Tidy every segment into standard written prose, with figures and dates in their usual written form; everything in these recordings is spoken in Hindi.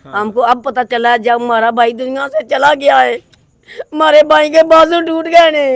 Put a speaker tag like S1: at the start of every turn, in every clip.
S1: हमको अब पता चला जब हमारा भाई दुनिया से चला गया है। हमारे भाई के बाजू टूट गए ने।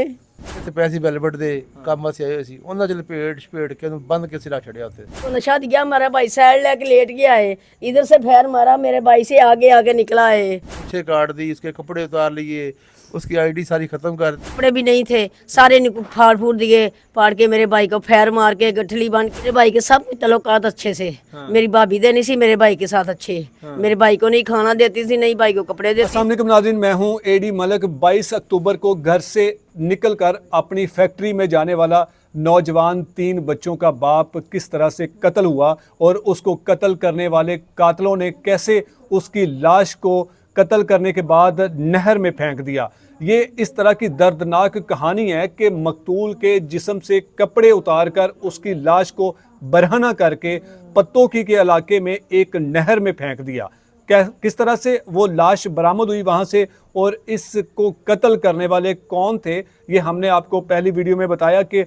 S2: ਇੱਥੇ ਪੈਸੀ ਬੈਲਬਟ ਦੇ ਕੰਮ ਅਸੀਂ ਆਏ ਹੋਏ ਸੀ, ਉਹਨਾਂ ਚ ਲਪੇਟ ਛਪੇਟ ਕੇ ਉਹਨੂੰ ਬੰਨ ਕੇ ਸਿਰਾ ਛੜਿਆ ਉੱਥੇ।
S1: तो नशा दिया, हमारा भाई साइड लेके लेट गया है, इधर से फैर मारा, मेरे भाई से आगे आगे निकला है।
S2: पीछे काट दी, उसके कपड़े उतार लिए, उसकी आईडी सारी खत्म कर दी।
S1: कपड़े भी नहीं थे, सारे फाड़ फूड़ दिए, फाड़ के मेरे भाई को फैर मार के गठली बांध के। मेरे भाई के सब तल्लुकात अच्छे से, मेरी भाभी दे नहीं सी मेरे भाई के साथ अच्छे। मेरे भाई को नहीं खाना देती थी, नहीं भाई को कपड़े देती।
S3: अस्सलाम वालेकुम नाज़रीन, मैं हूं एडी मलिक। 22 अक्टूबर को घर से निकलकर अपनी फैक्ट्री में जाने वाला नौजवान 3 बच्चों का बाप किस तरह से कत्ल हुआ और उसको कत्ल करने वाले कातलों ने कैसे उसकी लाश को कत्ल करने के बाद नहर में फेंक दिया। ये इस तरह की दर्दनाक कहानी है कि मकतूल के जिस्म से कपड़े उतारकर उसकी लाश को बरहना करके पत्तोकी के इलाके में एक नहर में फेंक दिया। किस तरह से वो लाश बरामद हुई वहाँ से और इसको कत्ल करने वाले कौन थे, ये हमने आपको पहली वीडियो में बताया कि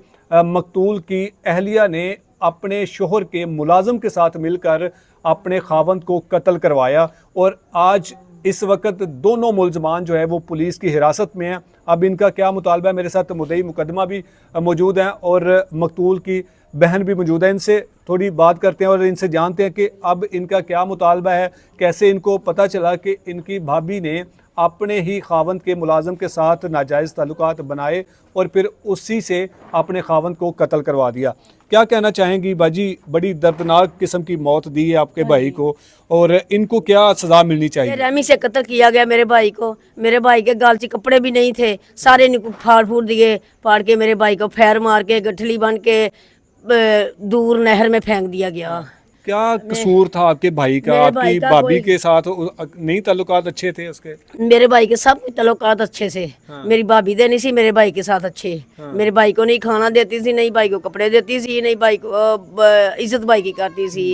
S3: मकतूल की अहलिया ने अपने शोहर के मुलाजिम के साथ मिलकर अपने खावंद को कत्ल करवाया और आज इस वक्त दोनों मुलजमान जो है वो पुलिस की हिरासत में हैं। अब इनका क्या मुतालबा है, मेरे साथ मुद्दई मुकदमा भी मौजूद हैं और मकतूल की बहन भी मौजूद है। इनसे थोड़ी बात करते हैं और इनसे जानते हैं कि अब इनका क्या मुतालबा है, कैसे इनको पता चला कि इनकी भाभी ने अपने ही खावंद के मुलाजिम के साथ नाजायज़ ताल्लुकात बनाए और फिर उसी से अपने खावंद को कत्ल करवा दिया। क्या कहना चाहेंगी बाजी, बड़ी दर्दनाक किस्म की मौत दी है आपके भाई को और इनको क्या सज़ा मिलनी चाहिए?
S1: रहमी से कत्ल किया गया मेरे भाई को। मेरे भाई के गाल से कपड़े भी नहीं थे, सारे फाड़ फूड़ दिए, फाड़ के मेरे भाई को फैर मार के गठली बन के दूर नहर में फेंक दिया गया।
S3: क्या कसूर था आपके भाई का?
S1: मेरे भाई
S3: आपकी
S1: का
S3: भाभी के साथ नहीं ताल्लुकात अच्छे थे उसके?
S1: मेरे भाई के सब तल्लुकात अच्छे से, मेरी भाभी दे नहीं सी मेरे भाई के साथ अच्छे। मेरे भाई को नहीं खाना देती थी, नहीं भाई को कपड़े देती थी, नहीं भाई को इज्जत भाई की करती थी,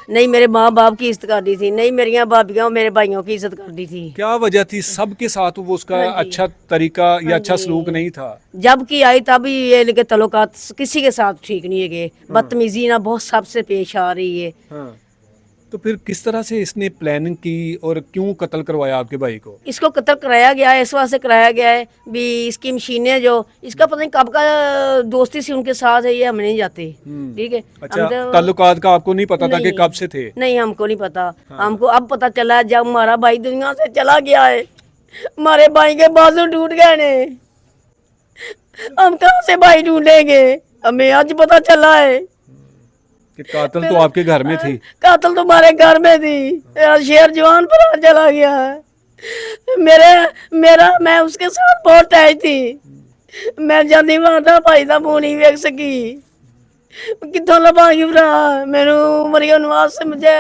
S1: नहीं मेरे माँ बाप की इज्जत करती थी, नहीं मेरिया भाभियाँ मेरे भाइयों की इज्जत करती थी।
S3: क्या वजह थी? सबके साथ वो उसका अच्छा तरीका या अच्छा सलूक नहीं था?
S1: जब की आई तब ही ये लेके तल्लुकात किसी के साथ ठीक नहीं है कि बदतमीजी ना बहुत सबसे पेश आ रही है।
S3: तो फिर किस तरह से इसने प्लानिंग की और क्यों कत्ल करवाया आपके भाई को?
S1: इसको कत्ल कराया गया है, इस वास्ते कराया गया है भी इसकी मशीनें जो इसका पता नहीं कब का दोस्ती से उनके साथ है, ये हम नहीं जाते। ठीक है,
S3: अच्छा,
S1: हम तो
S3: ताल्लुकात का आपको नहीं पता था कि
S1: नहीं।
S3: कब से थे?
S1: नहीं, हमको नहीं पता। हमको अब पता चला जब हमारा भाई दुनिया से चला गया है। हमारे भाई के बाजू टूट गए ने, हम कहाँ से भाई ढूंढेंगे? हमें आज पता चला है
S3: कि कातिल तो आपके घर में थी।
S1: कातिल तुम्हारे घर में थी। मेरा शेर जवान पर चला गया है। मैं उसके साथ बहुत टैच थी। मैं जानी वहां था भाई का मुंह नहीं देख सकी। कितों लभागी भरा मेनू मरियो नवाज से मुझे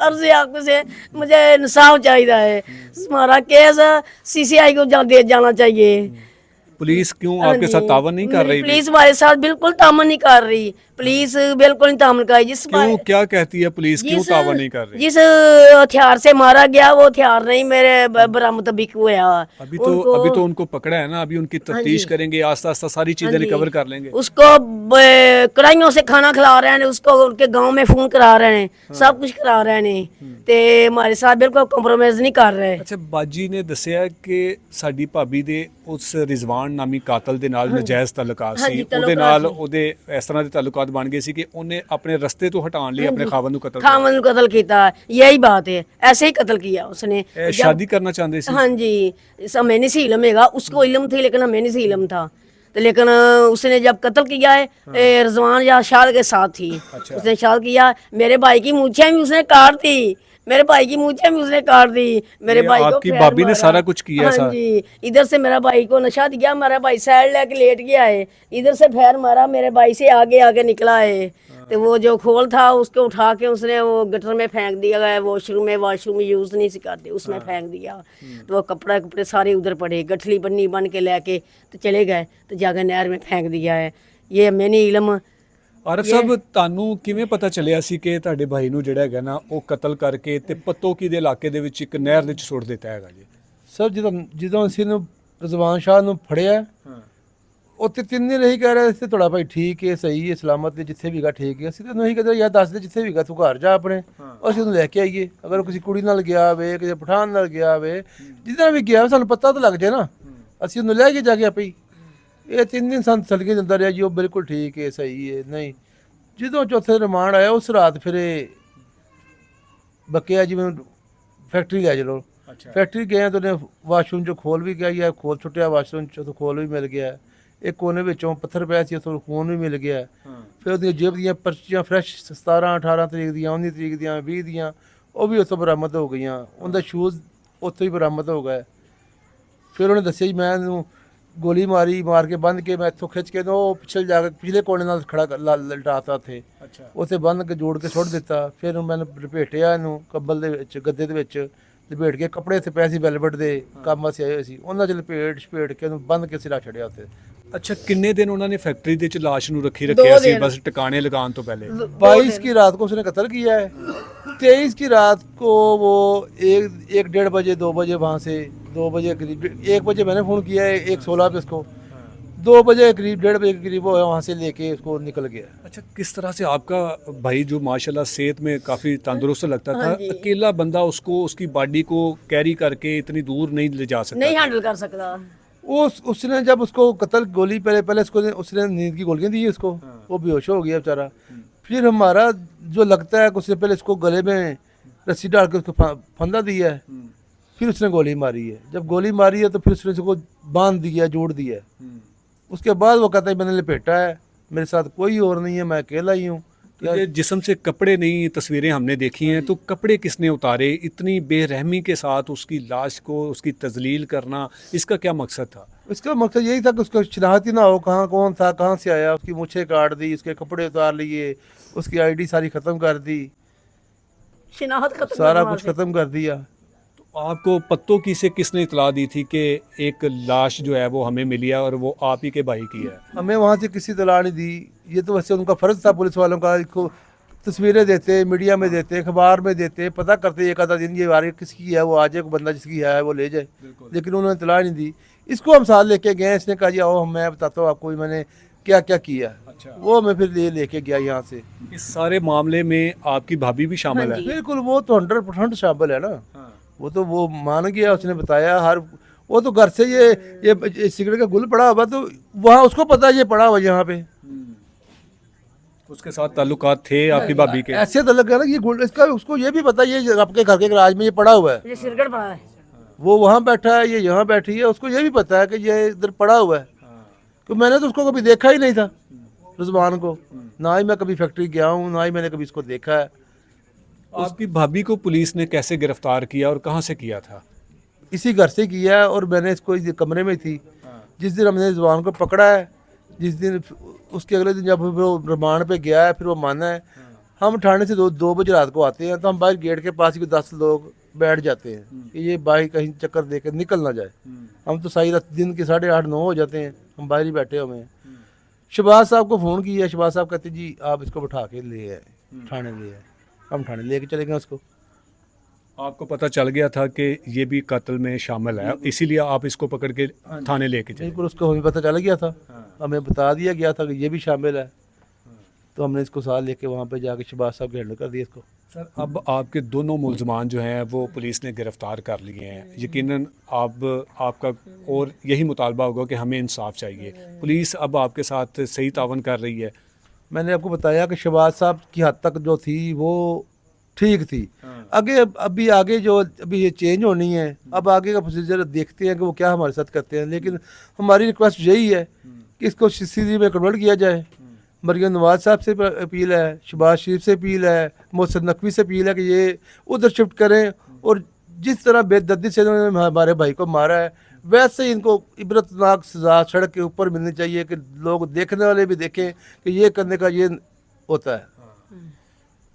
S1: अर्ज आपसे मुझे इंसाफ चाहिए है। हमारा केस CCI को जाना चाहिए।
S3: पुलिस क्यों आपके साथ तावन नहीं कर रही?
S1: पुलिस हमारे साथ बिल्कुल तामन नहीं कर रही। पुलिस बिल्कुल नहीं तामन कर रही।
S3: क्यों, क्या कहती है पुलिस, क्यों तावन नहीं कर रही?
S1: जिस हथियार से मारा गया वो हथियार नहीं मेरे बरामद हुआ।
S3: अभी तो उनको पकड़ा है ना, अभी उनकी तफ्तीश करेंगे, आस्ता आस्ता सारी चीजें रिकवर कर लेंगे।
S1: उसको कढ़ाइयों से खाना खिला रहे हैं, उसको उनके गांव में फोन करा रहे हैं, सब कुछ करा रहे हैं ते हमारे साथ बिल्कुल कंप्रोमाइज नहीं कर रहे।
S3: अच्छा, बाजी ने दसिया कि साडी भाभी दे उस रिजवान नामी कातल दे नाल नजायज़ ताल्लुकात सी, ਉਹਦੇ ਨਾਲ ਉਹਦੇ ਇਸ ਤਰ੍ਹਾਂ ਦੇ ਤਾਲੁਕਾਤ ਬਣ ਗਏ ਸੀ ਕਿ ਉਹਨੇ ਆਪਣੇ ਰਸਤੇ ਤੋਂ ਹਟਾਉਣ ਲਈ ਆਪਣੇ ਖਾਵਨ ਨੂੰ ਕਤਲ
S1: खामन को कत्ल किया। यही बात है, ऐसे ही कत्ल किया उसने।
S3: शादी करना चाहते सी?
S1: हाँ जी, हमें नहीं सी इलम है, उसको इलम थी लेकिन हमें नहीं सी इलम था। तो लेकिन उसने जब कत्ल किया है रिजवान या शाद के साथ थी। उसने शाद किया, मेरे भाई की मूछें भी उसने काट दी, मेरे भाई की मूछें भी उसने काट दी। मेरे भाई को
S3: आपकी भाभी ने सारा कुछ किया?
S1: हाँ जी, इधर से मेरा भाई को नशा दिया, मेरा भाई साइड लेके लेट गया है, इधर से फैर मारा, मेरे भाई से आगे आगे निकला है। तो वो जो खोल था उसको उठा के उसने वो गटर में फेंक दिया गया, वॉशरूम में यूज़ नहीं करते, उसमें फेंक दिया। तो वो कपड़े सारे उधर पड़े, गठली बन्नी बन के लेके तो चले गए, तो जाकर नहर में फेंक दिया है। ये मैंने इलम।
S3: ਆਰਫ ਸਾਹਿਬ, ਤੁਹਾਨੂੰ ਕਿਵੇਂ ਪਤਾ ਚੱਲਿਆ ਸੀ ਕਿ ਤੁਹਾਡੇ ਭਾਈ ਨੂੰ ਜਿਹੜਾ ਹੈਗਾ ਨਾ ਉਹ ਕਤਲ ਕਰਕੇ ਤੇ ਪੱਤੋਕੀ ਦੇ ਇਲਾਕੇ ਦੇ ਵਿੱਚ ਇੱਕ ਨਹਿਰ ਦੇ ਵਿੱਚ ਸੁੱਟ ਦਿੱਤਾ ਹੈਗਾ ਜੀ?
S2: ਸਰ ਜਦੋਂ ਅਸੀਂ ਨੂੰ ਰਜ਼ਵਾਨ ਸ਼ਾਹ ਨੂੰ ਫੜਿਆ, ਉੱਥੇ ਤਿੰਨ ਦਿਨ ਇਹੀ ਕਹਿ ਰਹੇ ਸੀ ਥੋੜਾ ਭਾਈ ਠੀਕ ਹੈ ਸਹੀ ਹੈ ਸਲਾਮਤ ਹੈ ਜਿੱਥੇ ਵੀ ਗਾ ਠੀਕ ਹੈ। ਅਸੀਂ ਤਾਂ ਇਹੀ ਕਹਿੰਦੇ ਯਾਰ ਦੱਸ ਦੇ ਜਿੱਥੇ ਵੀ ਗਾ ਤੂੰ ਘਰ ਜਾ ਆਪਣੇ, ਅਸੀਂ ਉਹਨੂੰ ਲੈ ਕੇ ਆਈਏ। ਅਗਰ ਉਹ ਕਿਸੇ ਕੁੜੀ ਨਾਲ ਗਿਆ ਹੋਵੇ ਕਿਸੇ ਪਠਾਨ ਨਾਲ ਗਿਆ ਹੋਵੇ ਜਿੱਦਾਂ ਵੀ ਗਿਆ ਸਾਨੂੰ ਪਤਾ ਤਾਂ ਲੱਗ ਜਾਏ ਨਾ, ਅਸੀਂ ਉਹਨੂੰ ਲੈ ਕੇ ਜਾ ਕੇ ਆਪੇ ਹੀ। ਇਹ 3 ਦਿਨ ਸਾਨੂੰ ਸਲਗੇ ਦਿੰਦਾ ਰਿਹਾ ਜੀ ਉਹ ਬਿਲਕੁਲ ਠੀਕ ਹੈ ਸਹੀ ਹੈ ਨਹੀਂ। ਜਦੋਂ ਚੌਥੇ ਰਿਮਾਂਡ ਆਇਆ ਉਸ ਰਾਤ ਫਿਰ ਇਹ ਬਕਿਆ ਜਿਵੇਂ ਫੈਕਟਰੀ ਲੈ ਚਲੋ। ਫੈਕਟਰੀ ਗਏ ਤਾਂ ਉਹਨੇ ਵਾਸ਼ਰੂਮ ਚੋਂ ਖੋਲ ਵੀ ਗਿਆ ਜਾਂ ਖੋਲ ਛੁੱਟਿਆ ਵਾਸ਼ਰੂਮ ਚੋਂ ਤੋਂ ਖੋਲ ਵੀ ਮਿਲ ਗਿਆ। ਇੱਕ ਕੋਨੇ ਵਿੱਚੋਂ ਪੱਥਰ ਪਿਆ ਸੀ ਉੱਥੋਂ ਖੂਨ ਵੀ ਮਿਲ ਗਿਆ। ਫਿਰ ਉਹਦੀਆਂ ਜੇਬ ਦੀਆਂ ਪਰਚੀਆਂ ਫਰੈਸ਼ 17 18 ਤਰੀਕ ਦੀਆਂ 19 ਤਰੀਕ ਦੀਆਂ 20 ਦੀਆਂ ਉਹ ਵੀ ਉੱਥੋਂ ਬਰਾਮਦ ਹੋ ਗਈਆਂ। ਉਹਦਾ ਸ਼ੂਜ਼ ਉੱਥੋਂ ਹੀ ਬਰਾਮਦ ਹੋ ਗਏ। ਫਿਰ ਉਹਨੇ ਦੱਸਿਆ ਜੀ ਮੈਂ ਇਹਨੂੰ ਗੋਲੀ ਮਾਰ ਕੇ ਬੰਨ੍ਹ ਕੇ ਮੈਂ ਇੱਥੋਂ ਖਿੱਚ ਕੇ ਉਹ ਪਿਛਲੇ ਜਾ ਕੇ ਪਿਛਲੇ ਕੋਨੇ ਨਾਲ ਖੜਾ ਲਟਾਤਾ ਉੱਥੇ। ਉੱਥੇ ਬੰਨ੍ਹ ਕੇ ਜੋੜ ਕੇ ਸੁੱਟ ਦਿੱਤਾ। ਫਿਰ ਮੈਨੂੰ ਲਪੇਟਿਆ ਇਹਨੂੰ ਕੰਬਲ ਦੇ ਵਿੱਚ ਗੱਦੇ ਦੇ ਵਿੱਚ ਲਪੇਟ ਕੇ ਕੱਪੜੇ ਇੱਥੇ ਪਏ ਸੀ ਵੈਲਵਟ ਦੇ ਕੰਮ ਅਸੀਂ ਆਏ ਹੋਏ ਸੀ ਉਹਨਾਂ 'ਚ ਲਪੇਟ ਕੇ ਉਹਨੂੰ ਬੰਨ੍ਹ ਕੇ ਸਿਰਾ ਛੱਡਿਆ ਉੱਥੇ।
S3: अच्छा कितने दिन उन्होंने फैक्ट्री ਦੇ ਚ ਲਾਸ਼ ਨੂੰ रखा सी बस टिकाने लगाने तो पहले?
S2: 22 की रात को उसने कत्ल किया है। 23 की रात को वो 1-1:30 बजे 2 बजे वहाँ से 2 बजे करीब 1 बजे मैंने फ़ोन किया है 1:16 पे उसको 2 बजे करीब 1:30 बजे के करीब वो वहाँ से लेके उसको निकल गया।
S3: अच्छा किस तरह से आपका भाई जो माशाल्लाह सेहत में काफ़ी तंदुरुस्त लगता था, अकेला बंदा उसको उसकी बॉडी को कैरी करके इतनी दूर नहीं ले जा सकता,
S1: नहीं हैंडल कर सकता।
S2: उसने जब उसको कत्ल गोली पहले उसने नींद की गोलियां दी उसको, वो बेहोश हो गया बेचारा। फिर हमारा जो लगता है कि उसने पहले इसको गले में रस्सी डाल के उसको फंदा दिया है, फिर उसने गोली मारी है। जब गोली मारी है तो फिर उसने इसको बांध दिया जोड़ दिया। उसके बाद वो कहता है मैंने लपेटा है, मेरे साथ कोई और नहीं है, मैं अकेला ही हूँ।
S3: तो ये जिस्म से कपड़े नहीं, तस्वीरें हमने देखी हैं, तो कपड़े किसने उतारे? इतनी बेरहमी के साथ उसकी लाश को उसकी तजलील करना, इसका क्या मकसद था?
S2: इसका मकसद यही था कि उसको शनाख्त ही ना हो कहाँ कौन था कहाँ से आया। उसकी मूछें काट दी, उसके कपड़े उतार लिए, उसकी आईडी सारी ख़त्म कर दी,
S1: शिनाख्त खत्म
S2: सारा
S1: करवा
S2: कुछ
S1: से।
S2: ख़त्म कर दिया।
S3: तो आपको पत्तों की से किसने इतला दी थी कि एक लाश जो है वो हमें मिली है और वो आप ही के भाई की है?
S2: हमें वहाँ से किसी तला नहीं दी। ये तो वैसे उनका फ़र्ज़ था पुलिस वालों का, इसको तस्वीरें देते मीडिया में देते अखबार में देते पता करते एक आधा दिन ये वारी किसकी है वो आ जाए, कोई बंदा जिसकी है वो ले जाए, लेकिन उन्होंने तला नहीं दी। इसको हम साथ लेके गए, इसने कहा जी आओ मैं बताता हूँ आपको मैंने क्या क्या किया।
S3: अच्छा।
S2: वो मैं फिर लेके गया यहाँ से।
S3: इस सारे मामले में आपकी भाभी भी शामिल है?
S2: बिल्कुल वो तो 100% शामिल है ना। वो तो वो मान गया, उसने बताया हर वो तो घर से ये सिगरेट का गुल पड़ा हुआ तो वहाँ उसको पता है ये पड़ा हुआ यहाँ पे।
S3: उसके साथ ताल्लुकात थे आपकी भाभी के?
S2: ऐसे तो लगा ना ये गुल इसका उसको ये भी पता है ये आपके घर के गराज में ये पड़ा हुआ है,
S1: ये सिरगढ़ पड़ा है।
S2: वो वहाँ बैठा है ये यहाँ बैठी है, उसको ये भी पता है कि ये इधर पड़ा हुआ है। तो मैंने तो उसको कभी देखा ही नहीं था रिजवान को, ना ही मैं कभी फैक्ट्री गया हूँ ना ही मैंने कभी इसको देखा है।
S3: आपकी भाभी को पुलिस ने कैसे गिरफ्तार किया और कहाँ से किया था?
S2: इसी घर से किया है और मैंने इसको इस कमरे में थी जिस दिन हमने रिजवान को पकड़ा है, जिस दिन उसके अगले दिन जब वो रिमांड पे गया है फिर वो माना है। हम थाने से 2 बजे रात को आते हैं तो हम बाहर गेट के पास ही 10 लोग बैठ जाते हैं कि ये बाइक कहीं चक्कर दे कर निकल ना जाए। हम तो सही दिन के 8:30-9 हो जाते हैं, हम बाहर ही बैठे हुए हैं। शहबाज साहब को फ़ोन किया, शहबाज साहब कहते जी आप इसको बिठा के ले आए थाने ले आए। हम थाने लेके चले गए उसको।
S3: आपको पता चल गया था कि ये भी कत्ल में शामिल है, इसीलिए आप इसको पकड़ के थाने लेके चले?
S2: बिल्कुल उसको हमें पता चल गया था, हमें बता दिया गया था कि ये भी शामिल है, तो हमने इसको साथ लेके वहाँ पे जाके शहबाज साहब के हैंडल कर दिया इसको।
S3: सर अब आपके दोनों मुलजमान जो हैं वो पुलिस ने गिरफ्तार कर लिए हैं, यकीनन आपका और यही मुतालबा होगा कि हमें इंसाफ चाहिए। पुलिस अब आपके साथ सही तावन कर रही है?
S2: मैंने आपको बताया कि शहबाज साहब की हद तक जो थी वो ठीक थी। अभी आगे जो अभी ये चेंज होनी है, अब आगे का प्रोसीजर देखते हैं कि वो क्या हमारे साथ करते हैं, लेकिन हमारी रिक्वेस्ट यही है कि इसको सीधी में कन्वर्ट किया जाए। मरियम नवाज साहब से अपील है, शहबाज शरीफ से अपील है, मोहसिन नकवी से अपील है कि ये उधर शिफ्ट करें और जिस तरह बेदर्दी से इन्होंने हमारे भाई को मारा है वैसे ही इनको इबरतनाक सजा सड़क के ऊपर मिलनी चाहिए कि लोग देखने वाले भी देखें कि ये करने का ये होता है।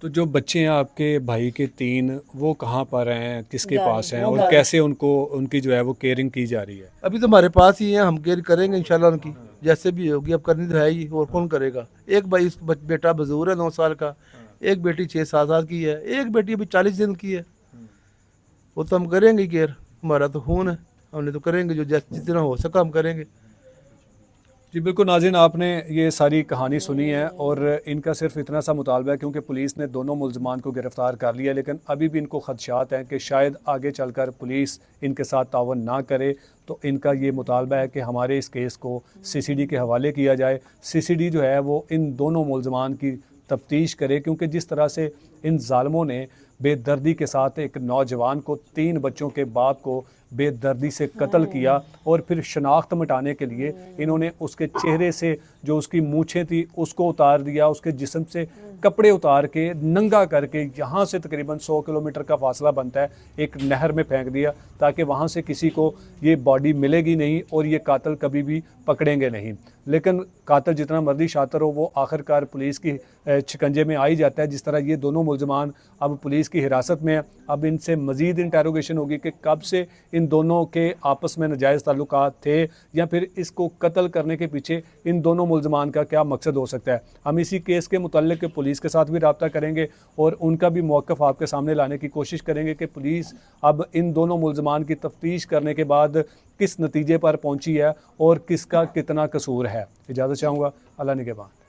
S3: तो जो बच्चे हैं आपके भाई के 3 वो कहाँ पर हैं, किसके पास हैं और कैसे उनकी जो है वो केयरिंग की जा रही है?
S2: अभी तो हमारे पास ही हैं, हम केयर करेंगे इंशाल्लाह उनकी जैसे भी होगी, अब करनी तो है ही और कौन करेगा। एक भाई बेटा बजूर है 9 साल का, एक बेटी 6-7 साल की है, एक बेटी अभी 40 दिन की है। वो तो हम करेंगे केयर, हमारा तो खून है, हमने तो करेंगे जो जितना हो सका हम करेंगे।
S3: जी बिल्कुल नाज़रीन, आपने ये सारी कहानी सुनी है और इनका सिर्फ इतना सा मुतालबा है, क्योंकि पुलिस ने दोनों मुल्ज़मान को गिरफ़्तार कर लिया, लेकिन अभी भी इनको खदशात हैं कि शायद आगे चलकर पुलिस इनके साथ तावन ना करे। तो इनका ये मुतालबा है कि हमारे इस केस को CCD के हवाले किया जाए। CCD जो है वो इन दोनों मुल्ज़मान की तफ्तीश करे, क्योंकि जिस तरह से इन ज़ालिमों ने बेदर्दी के साथ एक नौजवान को, 3 बच्चों के बाप को बेदर्दी से कत्ल किया और फिर शनाख्त मिटाने के लिए इन्होंने उसके चेहरे से जो उसकी मूछें थी उसको उतार दिया, उसके जिस्म से कपड़े उतार के नंगा करके यहाँ से तकरीबन 100 किलोमीटर का फासला बनता है, एक नहर में फेंक दिया, ताकि वहाँ से किसी को ये बॉडी मिलेगी नहीं और ये कातिल कभी भी पकड़ेंगे नहीं। लेकिन कातिल जितना मर्जी शातिर हो, वो आखिरकार पुलिस की शिकंजे में आ ही जाता है। जिस तरह ये दोनों मुल्ज़मान अब पुलिस की हिरासत में हैं, अब इनसे मज़ीद इंटेरोगेशन होगी कि कब से इन दोनों के आपस में नाजायज़ ताल्लुकात थे, या फिर इसको कत्ल करने के पीछे इन दोनों मुल्ज़मान का क्या मकसद हो सकता है। हम इसी केस के मुतल्लिक़ पुलिस के साथ भी रब्ता करेंगे और उनका भी मौक़िफ़ आपके सामने लाने की कोशिश करेंगे कि पुलिस अब इन दोनों मुल्ज़मान की तफ्तीश करने के बाद किस नतीजे पर पहुंची है और किसका कितना कसूर है। इजाज़त चाहूँगा। अल्लाह निगहबान।